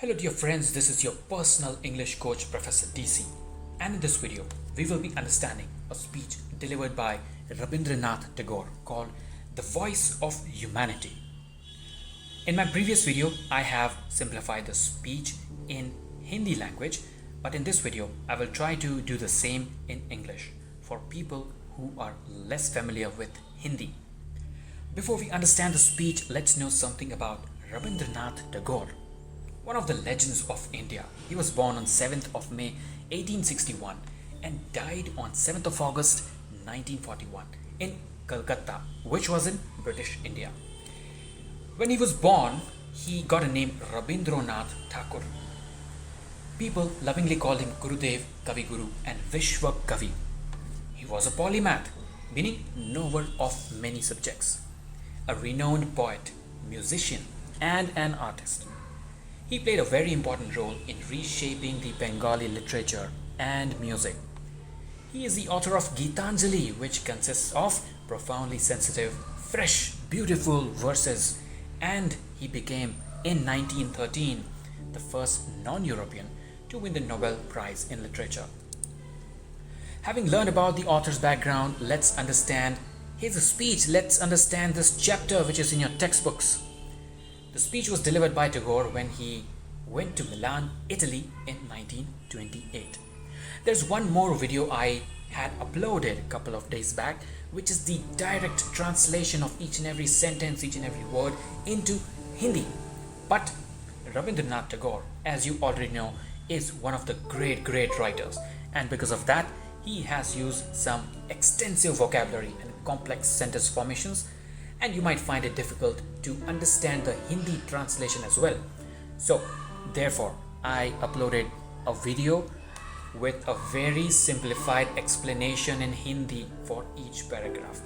Hello dear friends, this is your personal English coach Professor DC, and in this video we will be understanding a speech delivered by Rabindranath Tagore called The Voice of Humanity. In my previous video I have simplified the speech in Hindi language, but in this video I will try to do the same in English for people who are less familiar with Hindi. Before we understand the speech, let's know something about Rabindranath Tagore, one of the legends of India. He was born on 7th of May 1861 and died on 7th of August 1941 in Calcutta, which was in British India. When he was born, he got a name Rabindranath Tagore. People lovingly called him Gurudev, Kavi Guru and Vishwa Kavi. He was a polymath, meaning knower of many subjects, a renowned poet, musician and an artist. He played a very important role in reshaping the Bengali literature and music. He is the author of Gitanjali, which consists of profoundly sensitive, fresh, beautiful verses, and he became, in 1913, the first non-European to win the Nobel Prize in Literature. Having learned about the author's background, let's understand his speech. Let's understand this chapter which is in your textbooks. The speech was delivered by Tagore when he went to Milan, Italy in 1928. There's one more video I had uploaded a couple of days back, which is the direct translation of each and every sentence, each and every word into Hindi. But Rabindranath Tagore, as you already know, is one of the great writers, and because of that, he has used some extensive vocabulary and complex sentence formations, and you might find it difficult to understand the Hindi translation as well. So therefore I uploaded a video with a very simplified explanation in Hindi for each paragraph.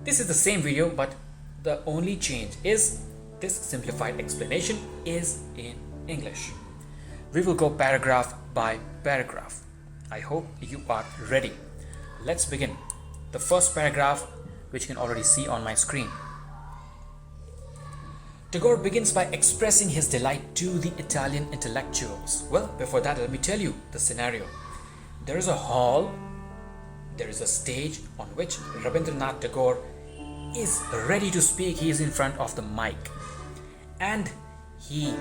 This is the same video, but the only change is this simplified explanation is in English. We will go paragraph by paragraph. I hope you are ready. Let's begin. The first paragraph, which you can already see on my screen. Tagore begins by expressing his delight to the Italian intellectuals. Well, before that, let me tell you the scenario. There is a hall, there is a stage on which Rabindranath Tagore is ready to speak. He is in front of the mic, and he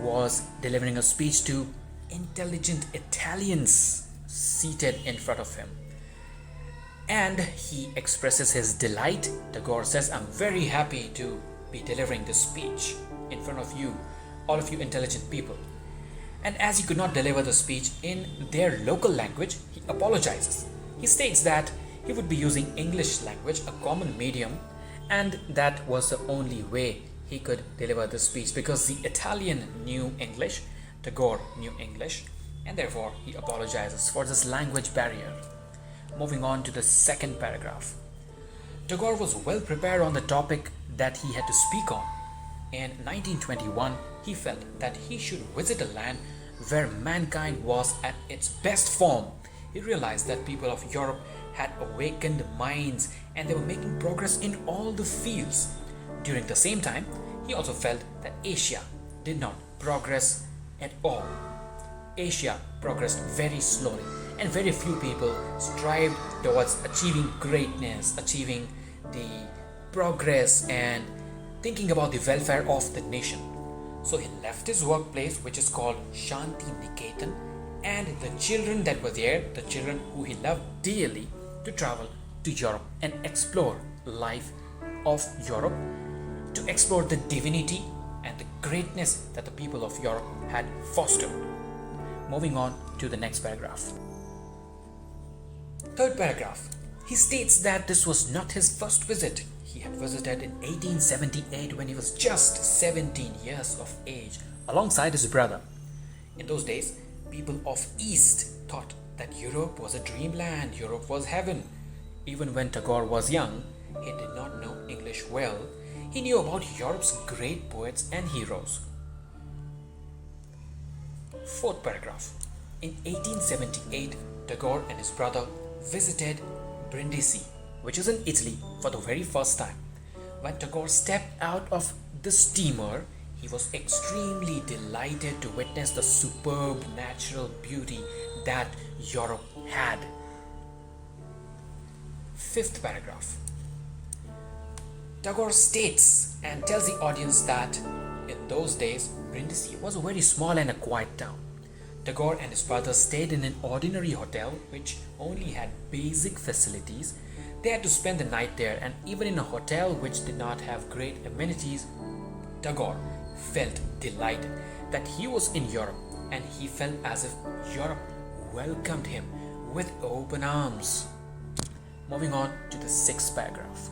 was delivering a speech to intelligent Italians seated in front of him. And he expresses his delight. Tagore says, "I'm very happy to be delivering this speech in front of you, all of you intelligent people." And as he could not deliver the speech in their local language, he apologizes. He states that he would be using English language, a common medium, and that was the only way he could deliver the speech, because the Italian knew English, Tagore knew English, and therefore he apologizes for this language barrier. Moving on to the second paragraph. Tagore was well prepared on the topic that he had to speak on. In 1921, he felt that he should visit a land where mankind was at its best form. He realized that people of Europe had awakened minds and they were making progress in all the fields. During the same time, he also felt that Asia did not progress at all. Asia progressed very slowly, and very few people strived towards achieving greatness, achieving the progress and thinking about the welfare of the nation. So he left his workplace, which is called Shanti Niketan, and the children that were there, the children who he loved dearly, to travel to Europe and explore life of Europe, to explore the divinity and the greatness that the people of Europe had fostered. Moving on to the next paragraph. Third paragraph. He states that this was not his first visit. He had visited in 1878 when he was just 17 years of age alongside his brother. In those days, people of East thought that Europe was a dreamland, Europe was heaven. Even when Tagore was young, he did not know English well. He knew about Europe's great poets and heroes. Fourth paragraph. In 1878, Tagore and his brother visited Brindisi, which is in Italy, for the very first time. When Tagore stepped out of the steamer, he was extremely delighted to witness the superb natural beauty that Europe had. Fifth paragraph. Tagore states and tells the audience that in those days, Brindisi was a very small and a quiet town. Tagore and his brother stayed in an ordinary hotel which only had basic facilities. They had to spend the night there, and even in a hotel which did not have great amenities, Tagore felt delighted that he was in Europe, and he felt as if Europe welcomed him with open arms. Moving on to the sixth paragraph.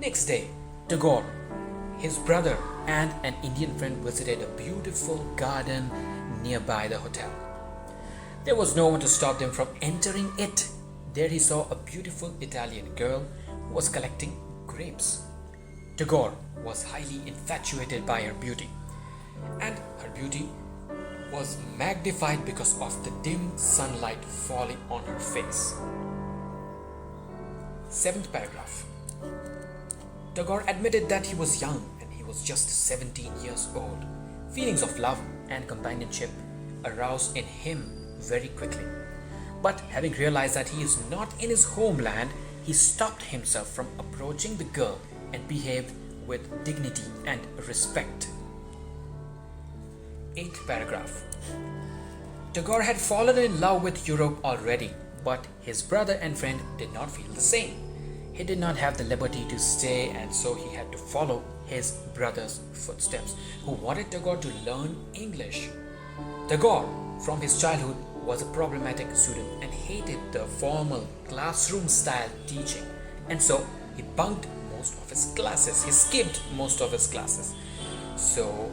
Next day, Tagore, his brother, and an Indian friend visited a beautiful garden nearby the hotel. There was no one to stop them from entering it. There he saw a beautiful Italian girl who was collecting grapes. Tagore was highly infatuated by her beauty, and her beauty was magnified because of the dim sunlight falling on her face. Seventh paragraph. Tagore admitted that he was young and he was just 17 years old. Feelings of love and companionship aroused in him very quickly. But having realized that he is not in his homeland, he stopped himself from approaching the girl and behaved with dignity and respect. Eighth paragraph. Tagore had fallen in love with Europe already, but his brother and friend did not feel the same. He did not have the liberty to stay, and so he had to follow his brother's footsteps, who wanted Tagore to learn English. Tagore, from his childhood, was a problematic student and hated the formal classroom-style teaching, and so he bunked most of his classes. He skipped most of his classes. So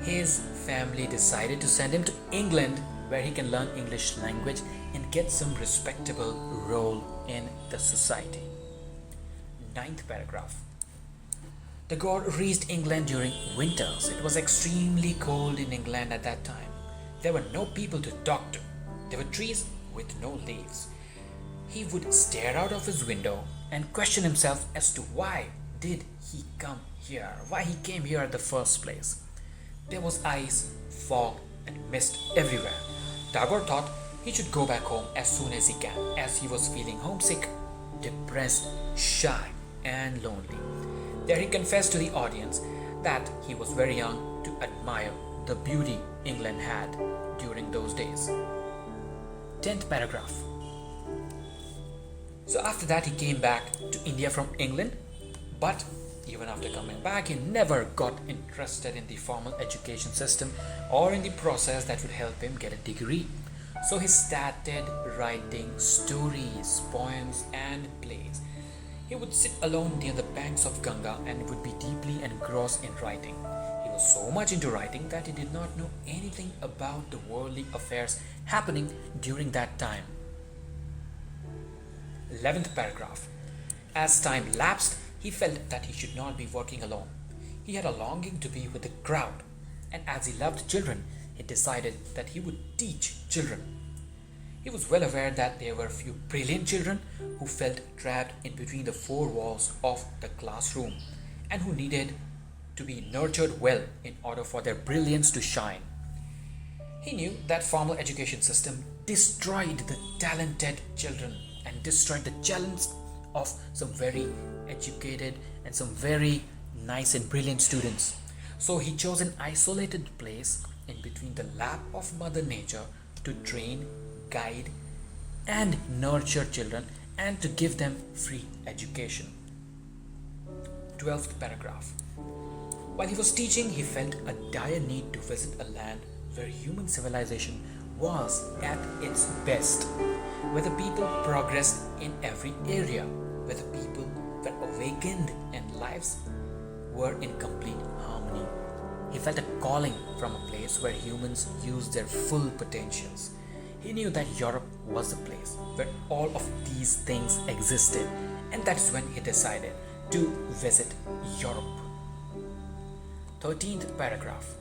his family decided to send him to England, where he can learn English language and get some respectable role in the society. Ninth paragraph. Tagore reached England during winters. It was extremely cold in England at that time. There were no people to talk to. There were trees with no leaves. He would stare out of his window and question himself as to why did he come here, why he came here at the first place. There was ice, fog, and mist everywhere. Tagore thought he should go back home as soon as he can, as he was feeling homesick, depressed, shy, and lonely. There he confessed to the audience that he was very young to admire the beauty England had during those days. 10th paragraph. So after that he came back to India from England, but even after coming back he never got interested in the formal education system or in the process that would help him get a degree. So he started writing stories, poems, and plays. He would sit alone near the banks of Ganga and would be deeply engrossed in writing. He was so much into writing that he did not know anything about the worldly affairs happening during that time. 11th paragraph. As time lapsed, he felt that he should not be working alone. He had a longing to be with the crowd, and as he loved children, he decided that he would teach children. He was well aware that there were few brilliant children who felt trapped in between the four walls of the classroom and who needed to be nurtured well in order for their brilliance to shine. He knew that formal education system destroyed the talented children and destroyed the talents of some very educated and some very nice and brilliant students. So he chose an isolated place in between the lap of Mother Nature to train, guide, and nurture children and to give them free education. 12th paragraph. While he was teaching, he felt a dire need to visit a land where human civilization was at its best, where the people progressed in every area, where the people were awakened and lives were in complete harmony. He felt a calling from a place where humans used their full potentials. He knew that Europe was the place where all of these things existed, and that is when he decided to visit Europe. 13th paragraph.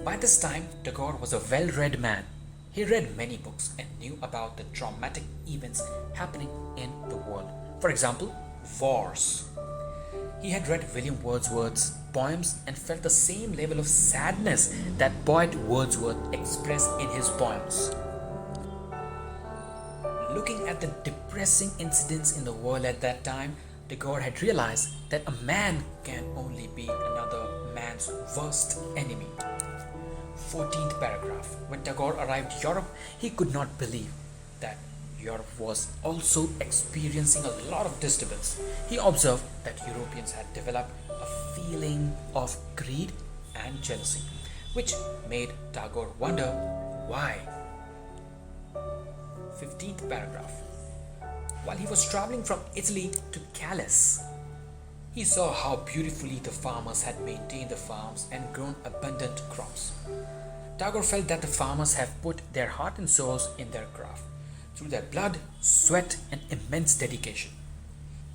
By this time, Tagore was a well-read man. He read many books and knew about the traumatic events happening in the world. For example, wars. He had read William Wordsworth's poems and felt the same level of sadness that poet Wordsworth expressed in his poems. Looking at the depressing incidents in the world at that time, Tagore had realized that a man can only be another man's worst enemy. 14th paragraph. When Tagore arrived in Europe, he could not believe that Europe was also experiencing a lot of disturbance. He observed that Europeans had developed a feeling of greed and jealousy, which made Tagore wonder why. 15th paragraph. While he was traveling from Italy to Calais, he saw how beautifully the farmers had maintained the farms and grown abundant crops. Tagore felt that the farmers have put their heart and souls in their craft through their blood, sweat, and immense dedication.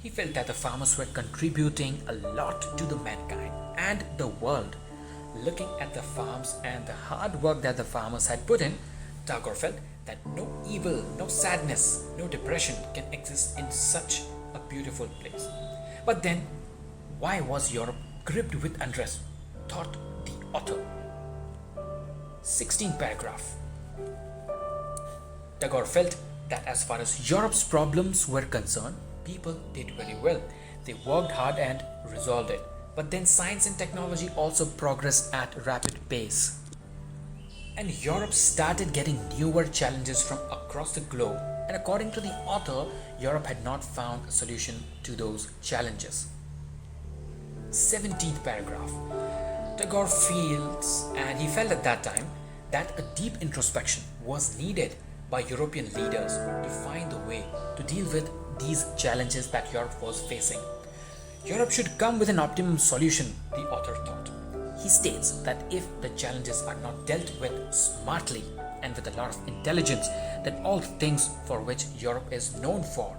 He felt that the farmers were contributing a lot to the mankind and the world. Looking at the farms and the hard work that the farmers had put in, Tagore felt that no evil, no sadness, no depression can exist in such a beautiful place. But then, why was Europe gripped with unrest? Thought the author. 16th paragraph. Tagore felt that as far as Europe's problems were concerned, people did very well. They worked hard and resolved it. But then science and technology also progressed at a rapid pace. And Europe started getting newer challenges from across the globe. And according to the author, Europe had not found a solution to those challenges. 17th paragraph. Tagore feels, and he felt at that time, that a deep introspection was needed by European leaders to find a way to deal with these challenges that Europe was facing. Europe should come with an optimum solution, the author thought. He states that if the challenges are not dealt with smartly and with a lot of intelligence, then all the things for which Europe is known for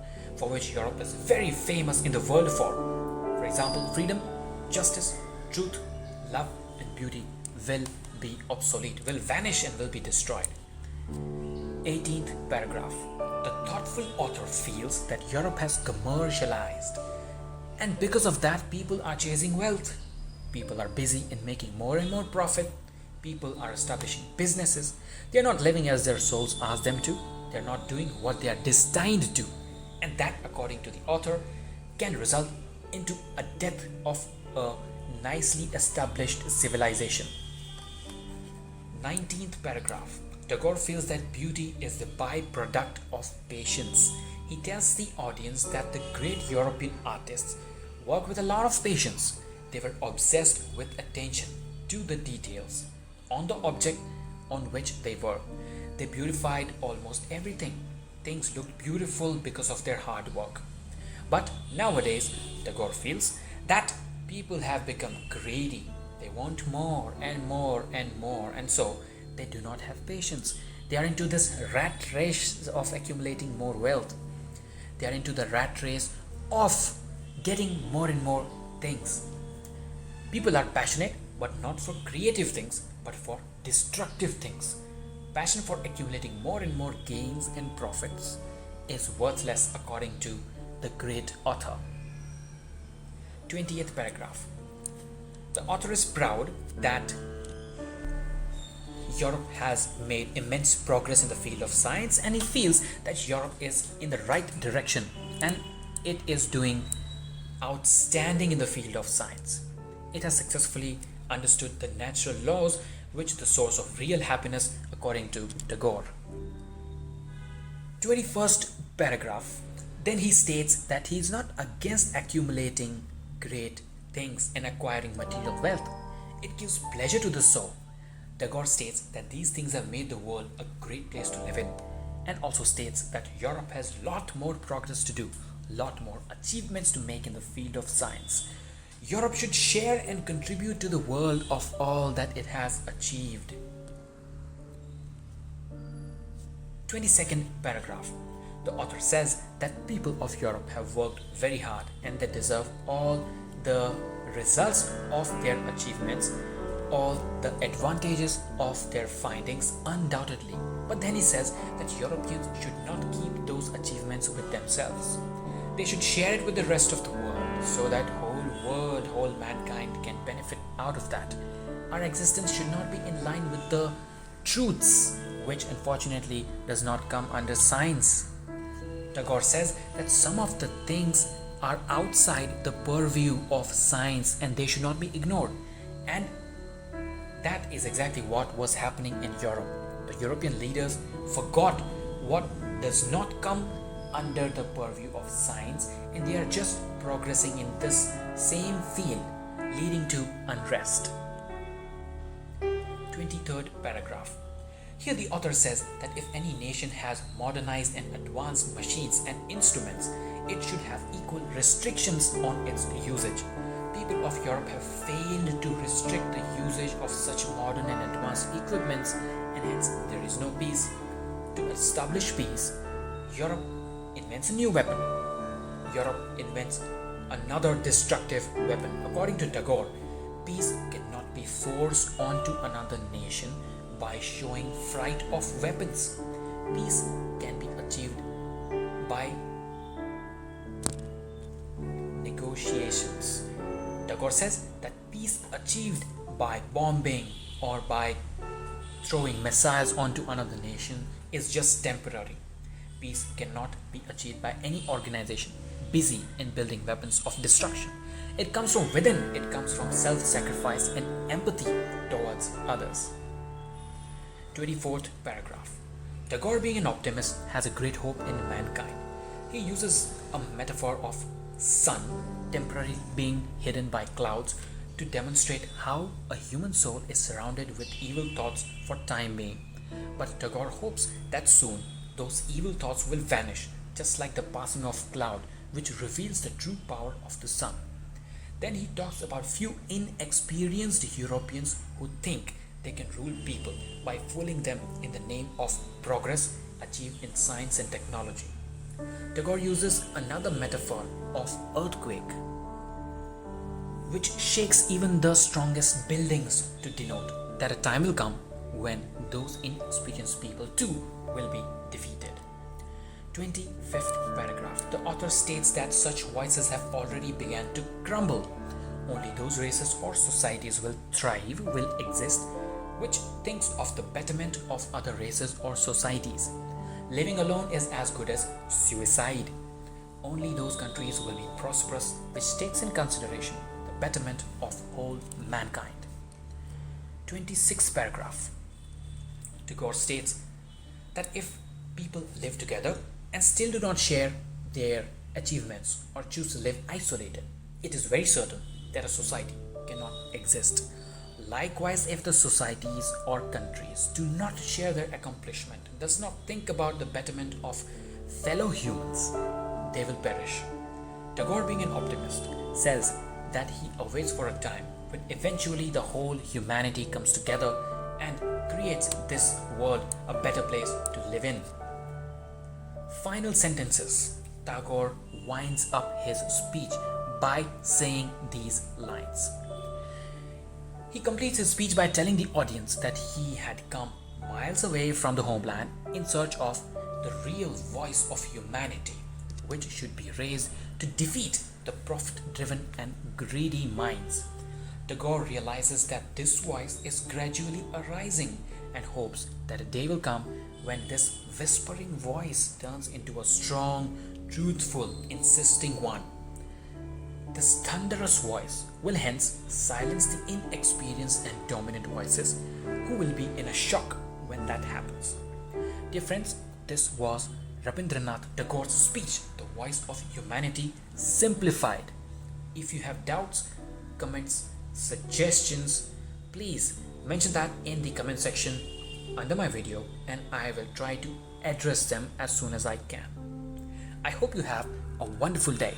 which Europe is very famous in the world for example, freedom, justice, truth, love, and beauty, will be obsolete, will vanish and will be destroyed. 18th paragraph. The thoughtful author feels that Europe has commercialized, and because of that, people are chasing wealth. People are busy in making more and more profit. People are establishing businesses. They are not living as their souls ask them to. They are not doing what they are destined to. And that, according to the author, can result into a death of a nicely established civilization. 19th paragraph. Tagore feels that beauty is the byproduct of patience. He tells the audience that the great European artists work with a lot of patience. They were obsessed with attention to the details on the object on which they worked. They beautified almost everything. Things looked beautiful because of their hard work. But nowadays, Tagore feels that people have become greedy. They want more and more and more, and so they do not have patience. They are into this rat race of accumulating more wealth. They are into the rat race of getting more and more things. People are passionate, but not for creative things, but for destructive things. Passion for accumulating more and more gains and profits is worthless according to the great author. 20th paragraph. The author is proud that Europe has made immense progress in the field of science, and he feels that Europe is in the right direction and it is doing outstanding in the field of science. It has successfully understood the natural laws, which are the source of real happiness according to Tagore. 21st paragraph. Then he states that he is not against accumulating great things and acquiring material wealth. It gives pleasure to the soul. Tagore states that these things have made the world a great place to live in, and also states that Europe has a lot more progress to do, a lot more achievements to make in the field of science. Europe should share and contribute to the world of all that it has achieved. 22nd paragraph. The author says that people of Europe have worked very hard and they deserve all the results of their achievements, all the advantages of their findings, undoubtedly. But then he says that Europeans should not keep those achievements with themselves. They should share it with the rest of the world so that whole world, whole mankind can benefit out of that. Our existence should not be in line with the truths, which unfortunately does not come under science. Tagore says that some of the things are outside the purview of science and they should not be ignored. And that is exactly what was happening in Europe. The European leaders forgot what does not come under the purview of science, and they are just progressing in this same field, leading to unrest. 23rd paragraph. Here the author says that if any nation has modernized and advanced machines and instruments, it should have equal restrictions on its usage. People of Europe have failed to restrict the usage of such modern and advanced equipments, and hence there is no peace. To establish peace, Europe invents a new weapon. Europe invents another destructive weapon. According to Tagore, peace cannot be forced onto another nation by showing fright of weapons. Peace can be achieved by negotiations. Tagore says that peace achieved by bombing or by throwing missiles onto another nation is just temporary. Peace cannot be achieved by any organization busy in building weapons of destruction. It comes from within. It comes from self-sacrifice and empathy towards others. 24th paragraph. Tagore, being an optimist, has a great hope in mankind. He uses a metaphor of sun temporarily being hidden by clouds to demonstrate how a human soul is surrounded with evil thoughts for time being. But Tagore hopes that soon those evil thoughts will vanish, just like the passing of cloud, which reveals the true power of the sun. Then he talks about few inexperienced Europeans who think they can rule people by fooling them in the name of progress achieved in science and technology. Tagore uses another metaphor of earthquake, which shakes even the strongest buildings to denote that a time will come when those inexperienced people too will be defeated. 25th paragraph. The author states that such voices have already begun to crumble. Only those races or societies will thrive, will exist, which thinks of the betterment of other races or societies. Living alone is as good as suicide. Only those countries will be prosperous which takes in consideration the betterment of whole mankind. 26th paragraph. Tagore states that if people live together and still do not share their achievements or choose to live isolated, it is very certain that a society cannot exist. Likewise, if the societies or countries do not share their accomplishment, does not think about the betterment of fellow humans, they will perish. Tagore, being an optimist, says that he awaits for a time when eventually the whole humanity comes together and creates this world a better place to live in. Final sentences. Tagore winds up his speech by saying these lines. He completes his speech by telling the audience that he had come miles away from the homeland in search of the real voice of humanity, which should be raised to defeat the profit-driven and greedy minds. Tagore realizes that this voice is gradually arising and hopes that a day will come when this whispering voice turns into a strong, truthful, insisting one. This thunderous voice will hence silence the inexperienced and dominant voices who will be in a shock when that happens. Dear friends, this was Rabindranath Tagore's speech, The Voice of Humanity Simplified. If you have doubts, comments, suggestions, please mention that in the comment section under my video and I will try to address them as soon as I can. I hope you have a wonderful day.